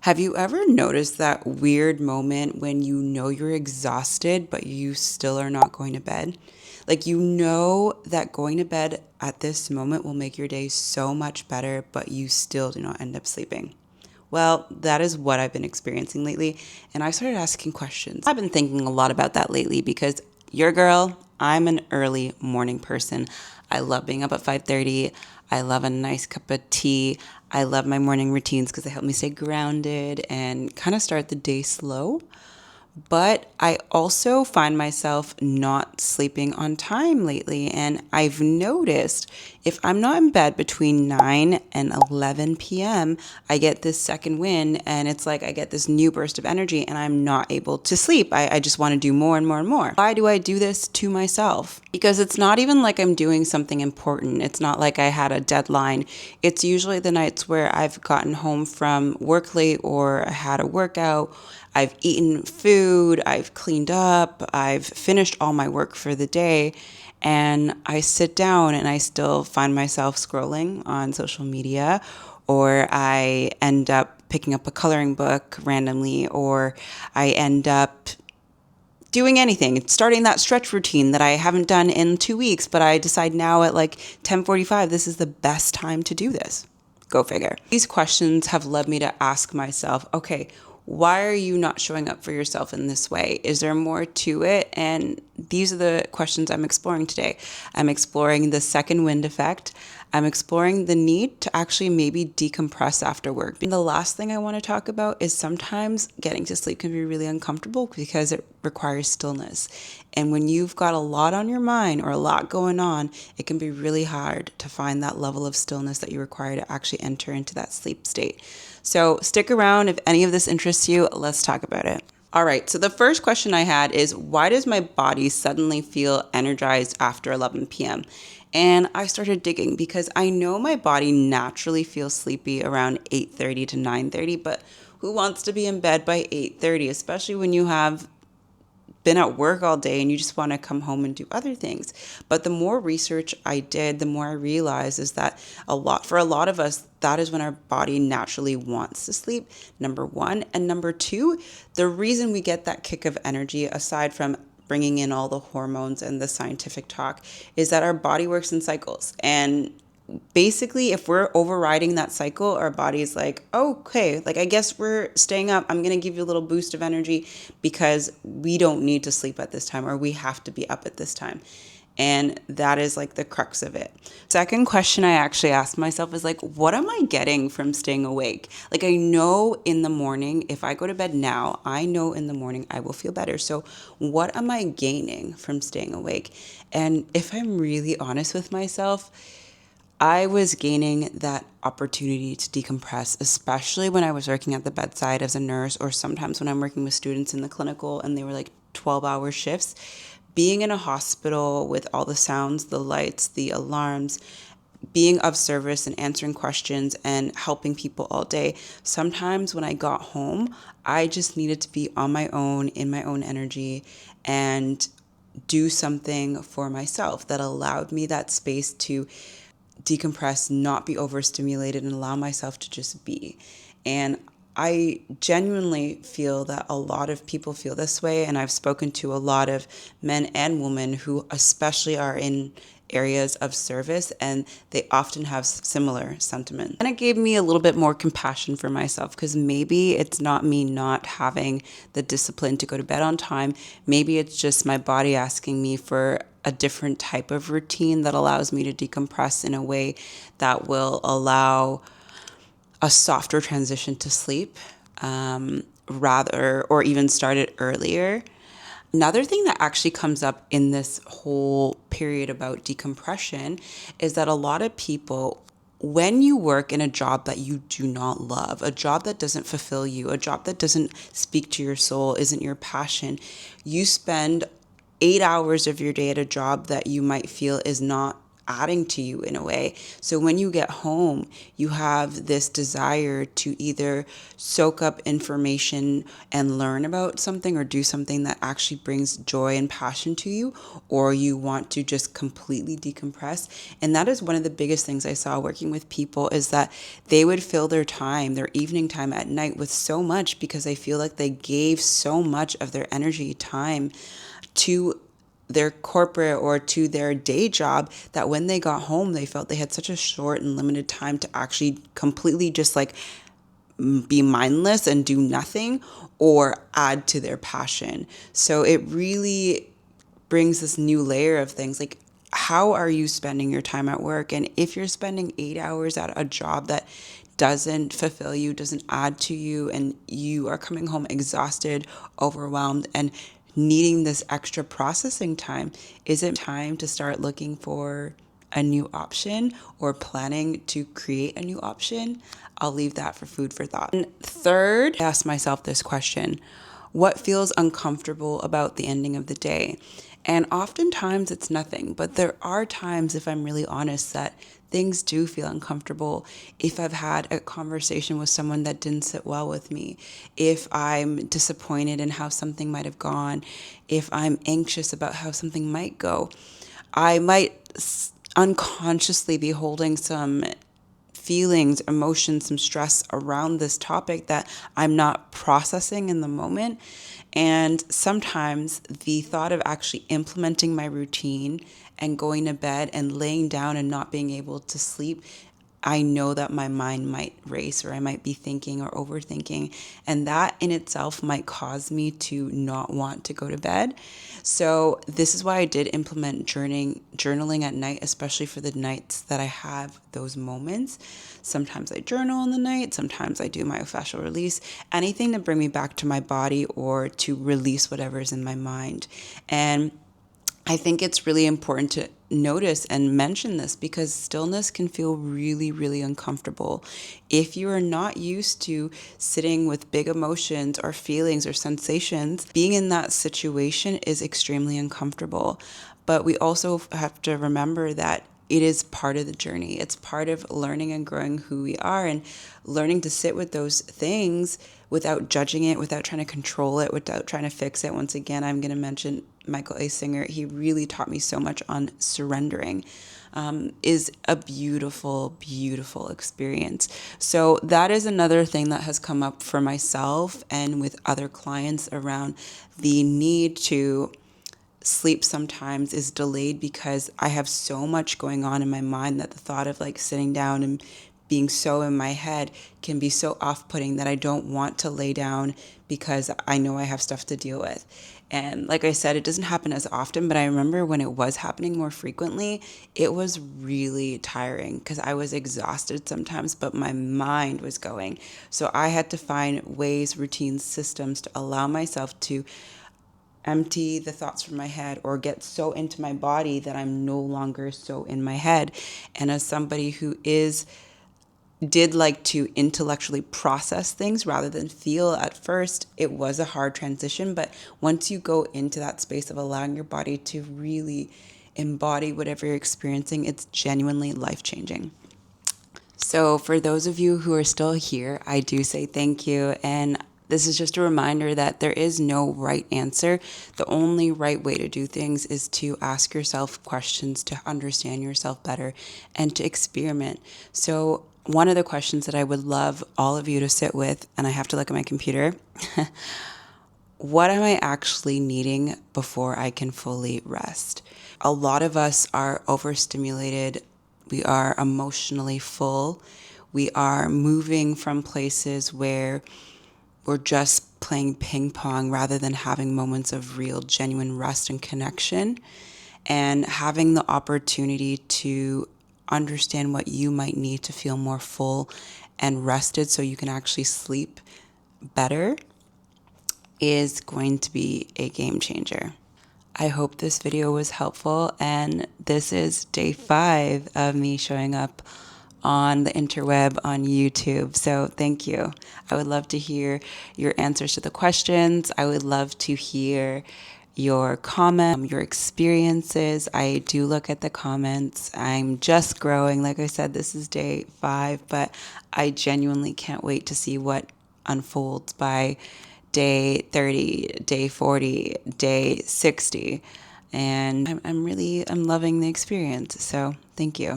Have you ever noticed that weird moment when you know you're exhausted, but you still are not going to bed? Like, you know that going to bed at this moment will make your day so much better, but you still do not end up sleeping. Well, that is what I've been experiencing lately, and I started asking questions. I've been thinking a lot about that lately because your girl, I'm an early morning person. I love being up at 5:30. I love a nice cup of tea. I love my morning routines because they help me stay grounded and kind of start the day slow. But I also find myself not sleeping on time lately. And I've noticed if I'm not in bed between 9 and 11 p.m., I get this second wind and it's like I get this new burst of energy and I'm not able to sleep. I just want to do more and more and more. Why do I do this to myself? Because it's not even like I'm doing something important. It's not like I had a deadline. It's usually the nights where I've gotten home from work late or I had a workout. I've eaten food, I've cleaned up, I've finished all my work for the day, and I sit down and I still find myself scrolling on social media, or I end up picking up a coloring book randomly, or I end up doing anything, starting that stretch routine that I haven't done in 2 weeks, but I decide now at like 10:45, this is the best time to do this. Go figure. These questions have led me to ask myself, okay, why are you not showing up for yourself in this way? Is there more to it? And these are the questions I'm exploring today. I'm exploring the second wind effect. I'm exploring the need to actually maybe decompress after work. And the last thing I want to talk about is sometimes getting to sleep can be really uncomfortable because it requires stillness. And when you've got a lot on your mind or a lot going on, it can be really hard to find that level of stillness that you require to actually enter into that sleep state. So stick around. If any of this interests you, let's talk about it. All right, so the first question I had is, why does my body suddenly feel energized after 11 p.m.? And I started digging because I know my body naturally feels sleepy around 8:30 to 9:30, but who wants to be in bed by 8:30, especially when you have been at work all day and you just want to come home and do other things. But the more research I did, the more I realized is that for a lot of us, that is when our body naturally wants to sleep, number one. And number two, the reason we get that kick of energy, aside from bringing in all the hormones and the scientific talk, is that our body works in cycles. And basically, if we're overriding that cycle, our body's like, okay, like I guess we're staying up. I'm going to give you a little boost of energy because we don't need to sleep at this time, or we have to be up at this time. And that is like the crux of it. Second question I actually asked myself is like, what am I getting from staying awake? Like, I know in the morning, if I go to bed now, I know in the morning I will feel better. So what am I gaining from staying awake? And if I'm really honest with myself, I was gaining that opportunity to decompress, especially when I was working at the bedside as a nurse, or sometimes when I'm working with students in the clinical and they were like 12-hour shifts. Being in a hospital with all the sounds, the lights, the alarms, being of service and answering questions and helping people all day. Sometimes when I got home, I just needed to be on my own, in my own energy, and do something for myself that allowed me that space to decompress, not be overstimulated, and allow myself to just be. And I genuinely feel that a lot of people feel this way. And I've spoken to a lot of men and women who especially are in areas of service, and they often have similar sentiments. And it gave me a little bit more compassion for myself, because maybe it's not me not having the discipline to go to bed on time. Maybe it's just my body asking me for a different type of routine that allows me to decompress in a way that will allow a softer transition to sleep, rather, or even start it earlier. Another thing that actually comes up in this whole period about decompression is that a lot of people, when you work in a job that you do not love, a job that doesn't fulfill you, a job that doesn't speak to your soul, isn't your passion, you spend 8 hours of your day at a job that you might feel is not adding to you in a way. So when you get home, you have this desire to either soak up information and learn about something or do something that actually brings joy and passion to you, or you want to just completely decompress. And that is one of the biggest things I saw working with people, is that they would fill their time, their evening time at night, with so much because they feel like they gave so much of their energy, time to their corporate or to their day job, that when they got home, they felt they had such a short and limited time to actually completely just like be mindless and do nothing or add to their passion. So it really brings this new layer of things like, how are you spending your time at work? And if you're spending 8 hours at a job that doesn't fulfill you, doesn't add to you, and you are coming home exhausted, overwhelmed, and needing this extra processing time, is it time to start looking for a new option or planning to create a new option? I'll leave that for food for thought. And third, I ask myself this question: what feels uncomfortable about the ending of the day? And oftentimes it's nothing, but there are times, if I'm really honest, that things do feel uncomfortable. If I've had a conversation with someone that didn't sit well with me, if I'm disappointed in how something might have gone, if I'm anxious about how something might go, I might unconsciously be holding some feelings, emotions, some stress around this topic that I'm not processing in the moment. And sometimes the thought of actually implementing my routine and going to bed and laying down and not being able to sleep, I know that my mind might race, or I might be thinking or overthinking, and that in itself might cause me to not want to go to bed. So this is why I did implement journaling at night, especially for the nights that I have those moments. Sometimes I journal in the night, sometimes I do my facial release, anything to bring me back to my body or to release whatever's in my mind. And I think it's really important to notice and mention this, because stillness can feel really, really uncomfortable. If you are not used to sitting with big emotions or feelings or sensations, being in that situation is extremely uncomfortable. But we also have to remember that it is part of the journey. It's part of learning and growing who we are, and learning to sit with those things without judging it, without trying to control it, without trying to fix it. Once again, I'm going to mention Michael A. Singer. He really taught me so much on surrendering. Is a beautiful, beautiful experience. So that is another thing that has come up for myself and with other clients around the need to sleep sometimes is delayed, because I have so much going on in my mind that the thought of like sitting down and being so in my head can be so off-putting that I don't want to lay down, because I know I have stuff to deal with. And like I said, it doesn't happen as often, but I remember when it was happening more frequently, it was really tiring because I was exhausted sometimes, but my mind was going. So I had to find ways, routines, systems to allow myself to empty the thoughts from my head or get so into my body that I'm no longer so in my head. And as somebody who did like to intellectually process things rather than feel at first, it was a hard transition. But once you go into that space of allowing your body to really embody whatever you're experiencing, it's genuinely life-changing. So for those of you who are still here, I do say thank you. And this is just a reminder that there is no right answer. The only right way to do things is to ask yourself questions, to understand yourself better, and to experiment. So one of the questions that I would love all of you to sit with, and I have to look at my computer, what am I actually needing before I can fully rest? A lot of us are overstimulated. We are emotionally full. We are moving from places where we're just playing ping pong rather than having moments of real, genuine rest and connection, and having the opportunity to understand what you might need to feel more full and rested so you can actually sleep better is going to be a game changer. I hope this video was helpful, and this is day 5 of me showing up on the interweb on YouTube. So thank you. I would love to hear your answers to the questions. I would love to hear your comments, your experiences. I do look at the comments. I'm just growing. Like I said, this is day 5, but I genuinely can't wait to see what unfolds by day 30, day 40, day 60. And I'm loving the experience. So thank you.